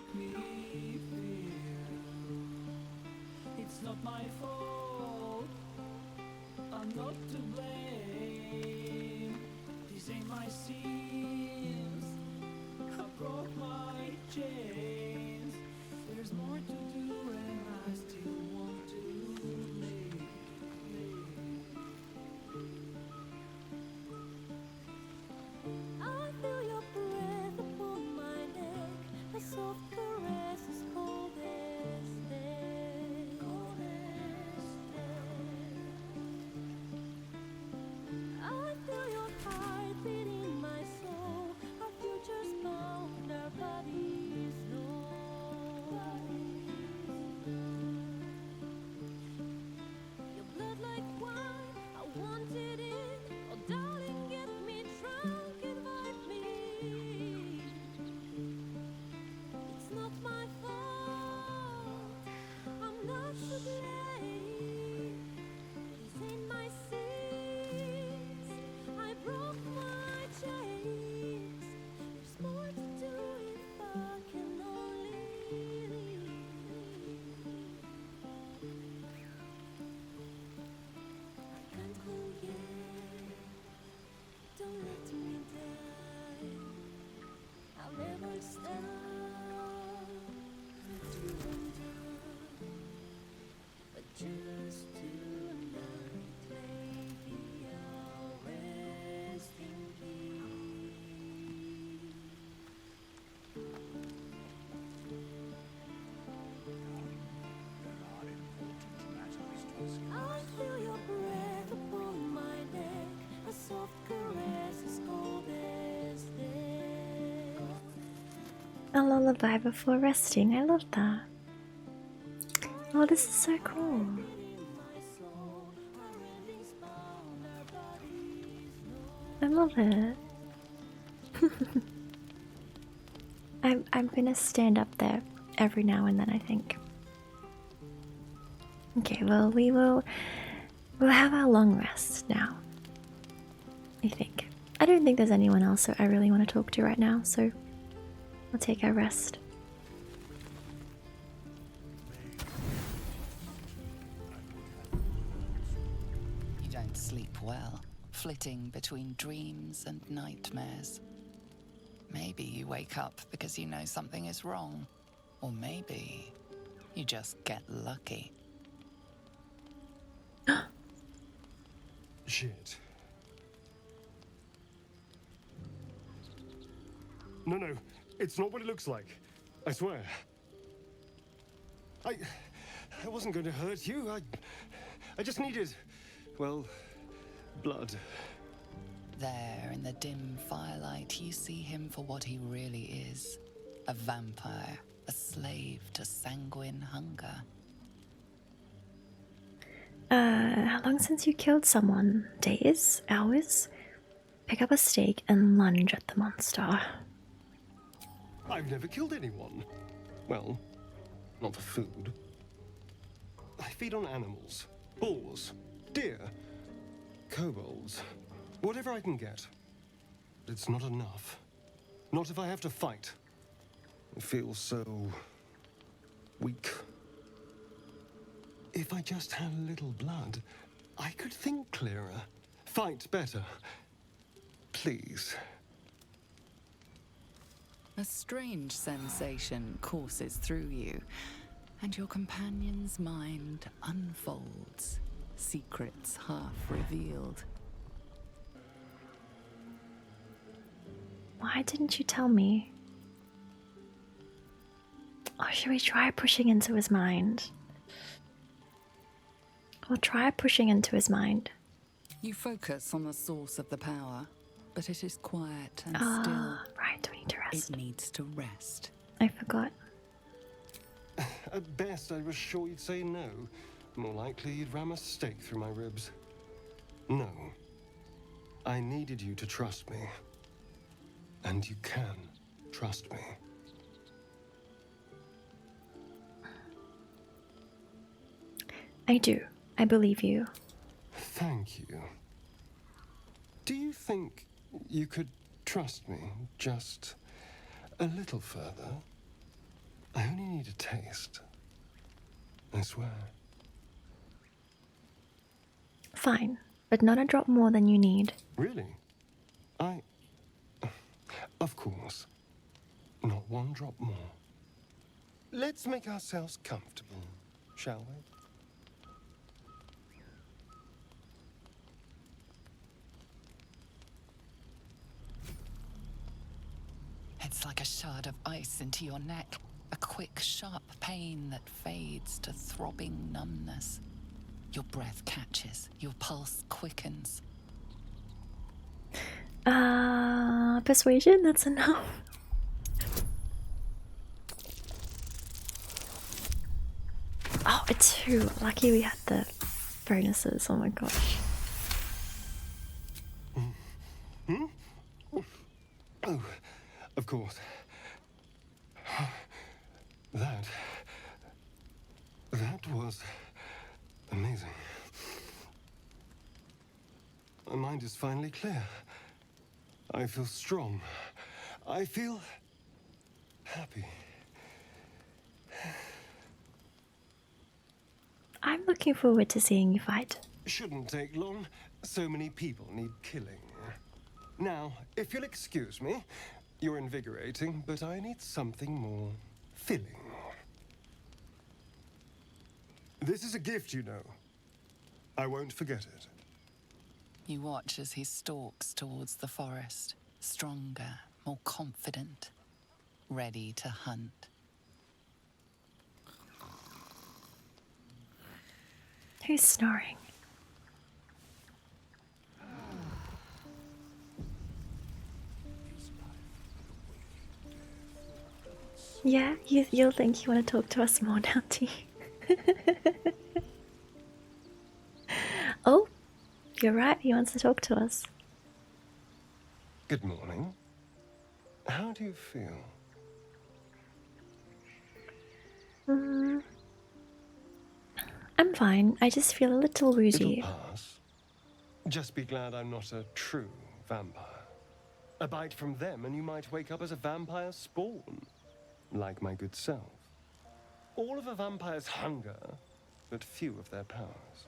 It's not my fault. I'm not to blame. These ain't my sins. I broke my chains. There's more to do and I still want to live. I feel your breath upon my neck, a soft caress as cold as death. I feel your heart beating my soul, our futures bound, our bodies A lullaby before resting. I love that. Oh, this is so cool. I love it. I'm gonna stand up there every now and then, I think. Okay, well we'll have our long rest now. I think. I don't think there's anyone else that I really want to talk to right now, so we'll take our rest. You don't sleep well, flitting between dreams and nightmares. Maybe you wake up because you know something is wrong, or maybe you just get lucky. Shit. No, it's not what it looks like. I swear. I wasn't going to hurt you. I just needed, well, blood. There, in the dim firelight, you see him for what he really is. A vampire, a slave to sanguine hunger. How long since you killed someone? Days? Hours? Pick up a stake and lunge at the monster. I've never killed anyone. Well, not for food. I feed on animals. Boars. Deer. Kobolds. Whatever I can get. But it's not enough. Not if I have to fight. I feel so weak. If I just had a little blood, I could think clearer. Fight better. Please. A strange sensation courses through you, and your companion's mind unfolds, secrets half revealed. Why didn't you tell me? Or should we try pushing into his mind? We'll try pushing into his mind. You focus on the source of the power, but it is quiet and still. Right, we need to rest. It needs to rest. I forgot. At best, I was sure you'd say no. More likely, you'd ram a stake through my ribs. No. I needed you to trust me. And you can trust me. I do. I believe you. Thank you. Do you think you could trust me just a little further? I only need a taste. I swear. Fine, but not a drop more than you need. Really? Of course. Not one drop more. Let's make ourselves comfortable, shall we? It's like a shard of ice into your neck, a quick, sharp pain that fades to throbbing numbness. Your breath catches, your pulse quickens. Persuasion? That's enough. Oh, a 2. Lucky we had the bonuses. Oh my gosh. Hmm? Oh, of course. That was amazing. My mind is finally clear. I feel strong. I feel happy. I'm looking forward to seeing you fight. Shouldn't take long. So many people need killing. Now, if you'll excuse me, you're invigorating, but I need something more filling. This is a gift, you know. I won't forget it. You watch as he stalks towards the forest, stronger, more confident, ready to hunt. Who's snoring? Yeah, you'll think you want to talk to us more now, do you? Oh, you're right, he wants to talk to us. Good morning. How do you feel? I'm fine. I just feel a little woozy. It'll pass. Just be glad I'm not a true vampire. A bite from them and you might wake up as a vampire spawn. Like my good self. All of a vampire's hunger, but few of their powers.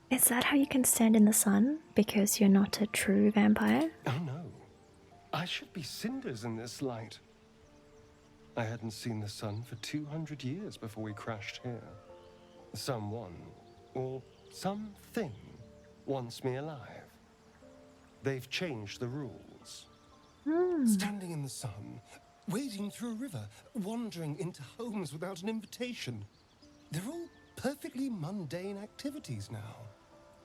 Is that how you can stand in the sun? Because you're not a true vampire? Oh no. I should be cinders in this light. I hadn't seen the sun for 200 years before we crashed here. Someone, or something, wants me alive. They've changed the rules. Standing in the sun, wading through a river, wandering into homes without an invitation. They're all perfectly mundane activities now.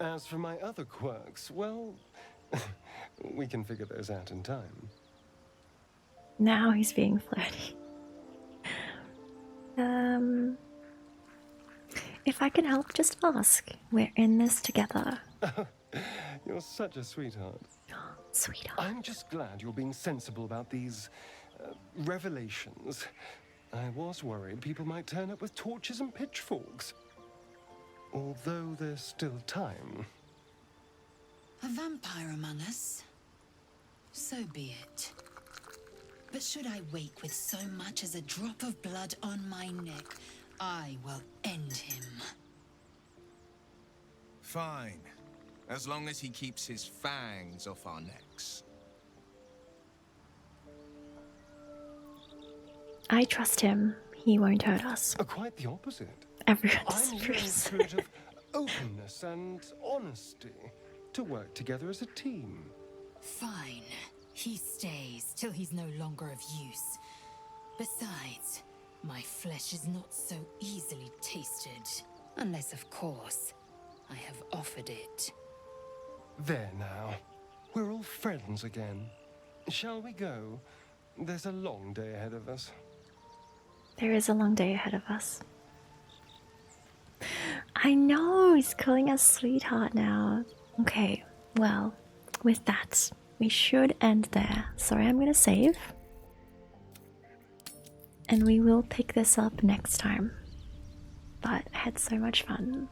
As for my other quirks, well, we can figure those out in time. Now he's being flirty. If I can help, just ask. We're in this together. You're such a sweetheart. Sweetheart. I'm just glad you're being sensible about these revelations. I was worried people might turn up with torches and pitchforks. Although there's still time. A vampire among us? So be it. But should I wake with so much as a drop of blood on my neck, I will end him. Fine. As long as he keeps his fangs off our necks. I trust him. He won't hurt us. Quite the opposite. Everyone I'm here in spirit of openness and honesty to work together as a team. Fine. He stays till he's no longer of use. Besides, my flesh is not so easily tasted. Unless, of course, I have offered it. There now. We're all friends again. Shall we go? There's a long day ahead of us. There is a long day ahead of us. I know, he's calling us sweetheart now. Okay, well, with that, we should end there. Sorry, I'm gonna save. And we will pick this up next time. But I had so much fun.